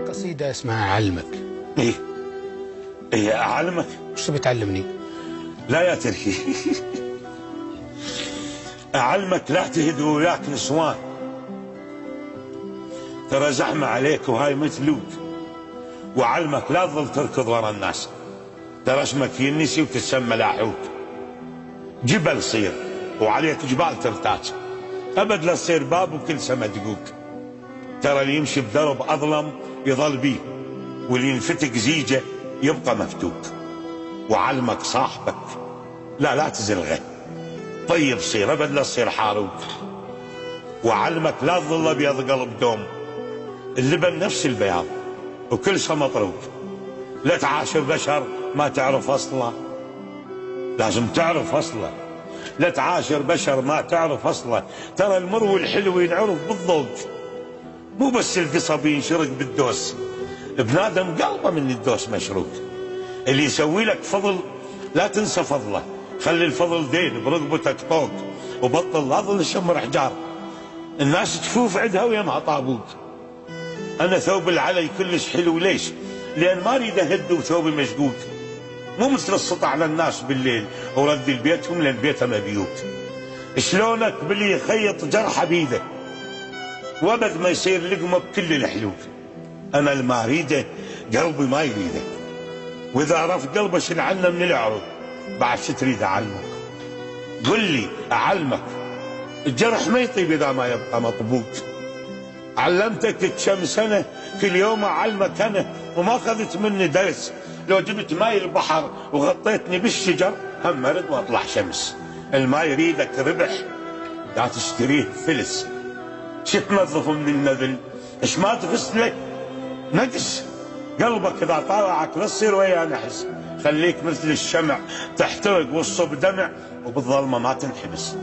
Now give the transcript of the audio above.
قصيدة اسمها أعلمك. ايه ايه اعلمك؟ وش تبي تعلمني؟ لا يا تركي. اعلمك لا تهد وياك نسوان، ترى زحمة عليك وهاي مثلوك. وعلمك لا تظل تركض ورا الناس، ترى اسمك ينسي وتسمى لاحوك. جبل صير وعليك جبال ترتاج، ابد لا تصير باب وكل سما دقوك. ترى اللي يمشي بدرب اظلم يظل بيه، واللي ينفتك زيجه يبقى مفتوك. وعلمك صاحبك لا تزلغه، طيب صير ابد لا تصير حاروك. وعلمك لا تظل ابيض قلب دوم، اللبن نفس البياض وكل شيء مطروق. لا تعاشر بشر ما تعرف اصله، لازم تعرف اصله. لا تعاشر بشر ما تعرف اصله، ترى المر والحلو ينعرف بالذوق، مو بس القصب ينشرق بالدوس. بنادم قلبه من الدوس مشروق. اللي يسوي لك فضل لا تنسى فضله، خلي الفضل دين برقبتك طوق، وبطل لا تظل شمر حجار. الناس تفوف عندها ويمها طابوق. انا ثوب العلي كلش حلو، ليش؟ لان ما اريد اهد وثوبي مشقوق. مو مثل السطع على الناس بالليل ورد البيتهم لان بيتهم مبيوت. شلونك باللي يخيط جرحه بيده وابد ما يصير لقمه بكل الحلوق. انا اللي ما اريده قلبي ما يريده، واذا عرفت قلبه شل عنه من العروق. بعد شو تريد اعلمك؟ قل لي اعلمك. الجرح ما يطيب اذا ما يبقى مطبوق. علمتك كم سنه كل يوم اعلمك انا، وما اخذت مني درس. لو جبت ماي البحر وغطيتني بالشجر هم ارد واطلع شمس. الماء يريدك ربح لا تشتريه فلس. شو تنظفه من النذل؟ ايش ما تغسله نقص. قلبك اذا طالعك لا تصير ويا نحس. خليك مثل الشمع تحترق والصب دمع، وبالظلمه ما تنحبس.